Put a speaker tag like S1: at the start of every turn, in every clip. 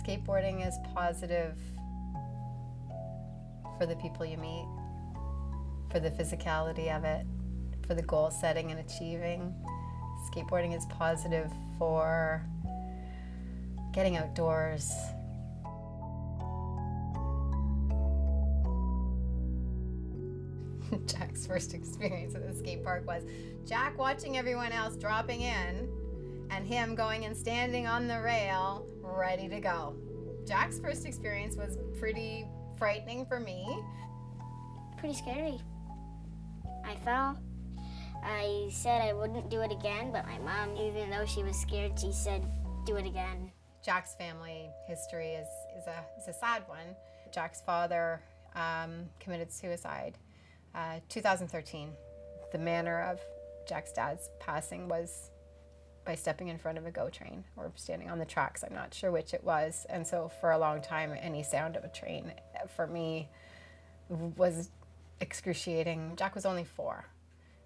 S1: Skateboarding is positive for the people you meet, for the physicality of it, for the goal setting and achieving. Skateboarding is positive for getting outdoors. Jack's first experience at the skate park was Jack watching everyone else dropping in and him going and standing on the rail ready to go. Jack's first experience was pretty frightening for me.
S2: Pretty scary. I fell. I said I wouldn't do it again, but my mom, even though she was scared, she said, do it again.
S1: Jack's family history is a sad one. Jack's father committed suicide 2013. The manner of Jack's dad's passing was by stepping in front of a GO train or standing on the tracks. I'm not sure which it was. And so for a long time, any sound of a train for me was excruciating. Jack was only 4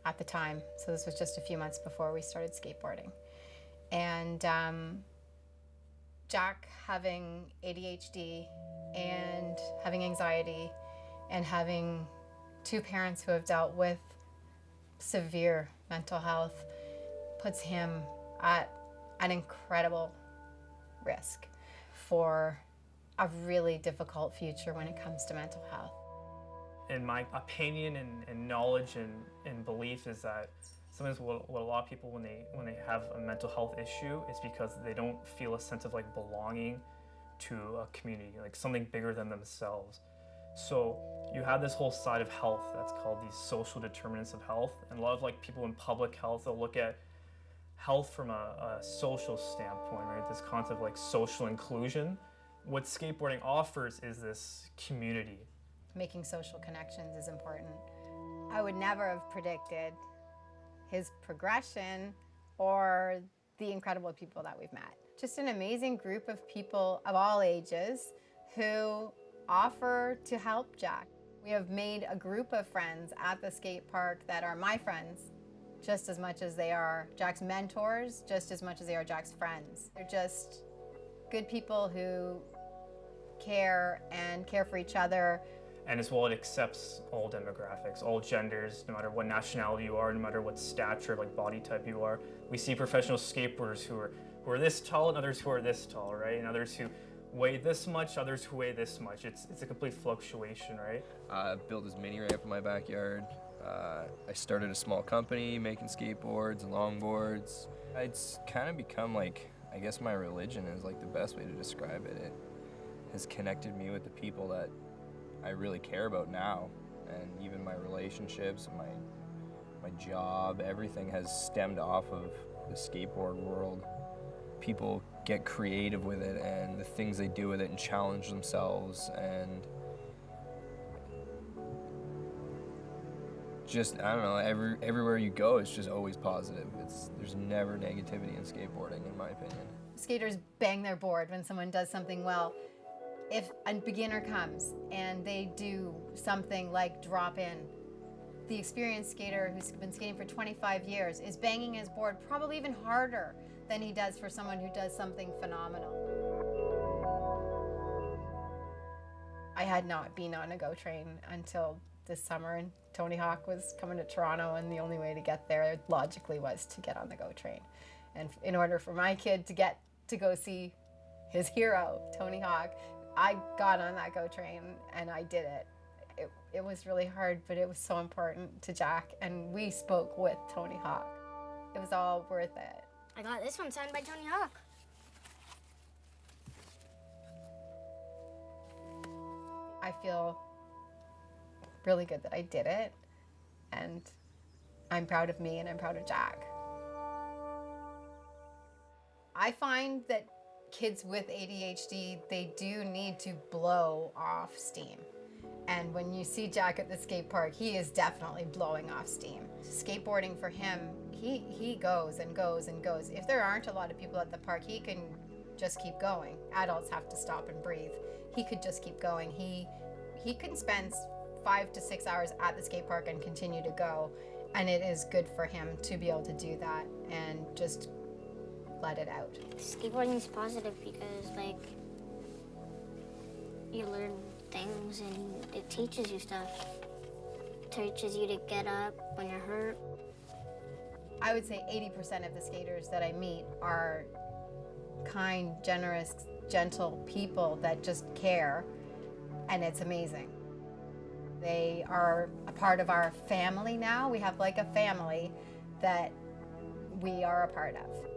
S1: at the time, so this was just a few months before we started skateboarding. And Jack having ADHD and having anxiety and having 2 parents who have dealt with severe mental health puts him at an incredible risk for a really difficult future when it comes to mental health.
S3: In my opinion and knowledge and belief is that sometimes what a lot of people when they have a mental health issue is because they don't feel a sense of like belonging to a community, like something bigger than themselves. So you have this whole side of health that's called these social determinants of health, and a lot of like people in public health, they'll look at health from a social standpoint, right? This concept of like social inclusion. What skateboarding offers is this community.
S1: Making social connections is important. I would never have predicted his progression or the incredible people that we've met. Just an amazing group of people of all ages who offer to help Jack. We have made a group of friends at the skate park that are my friends just as much as they are Jack's mentors, just as much as they are Jack's friends. They're just good people who care for each other.
S3: And as well, it accepts all demographics, all genders, no matter what nationality you are, no matter what stature, like body type you are. We see professional skateboarders who are this tall and others who are this tall, right? And others who weigh this much, others who weigh this much. It's a complete fluctuation, right?
S4: I built this mini ramp in my backyard. I started a small company making skateboards and longboards. It's kind of become like, I guess my religion is like the best way to describe it. It has connected me with the people that I really care about now, and even my relationships, my job, everything has stemmed off of the skateboard world. People get creative with it and the things they do with it and challenge themselves, and just, I don't know, everywhere you go, it's just always positive. There's never negativity in skateboarding, in my opinion.
S1: Skaters bang their board when someone does something well. If a beginner comes and they do something like drop in, the experienced skater who's been skating for 25 years is banging his board probably even harder than he does for someone who does something phenomenal. I had not been on a GO train until this summer, and Tony Hawk was coming to Toronto, and the only way to get there logically was to get on the GO train. And in order for my kid to get to go see his hero, Tony Hawk, I got on that GO train and I did it. It was really hard, but it was so important to Jack, and we spoke with Tony Hawk. It was all worth it.
S2: I got this one signed by Tony Hawk.
S1: I feel really good that I did it, and I'm proud of me and I'm proud of Jack. I find that kids with ADHD, they do need to blow off steam. And when you see Jack at the skate park, he is definitely blowing off steam. Skateboarding for him, he goes and goes and goes. If there aren't a lot of people at the park, he can just keep going. Adults have to stop and breathe. He could just keep going. He can spend 5 to 6 hours at the skate park and continue to go. And it is good for him to be able to do that and just let it out.
S2: Skateboarding is positive because, like, You learn things and it teaches you stuff. Teaches you to get up when you're hurt.
S1: I would say 80% of the skaters that I meet are kind, generous, gentle people that just care, and it's amazing. They are a part of our family now. We have like a family that we are a part of.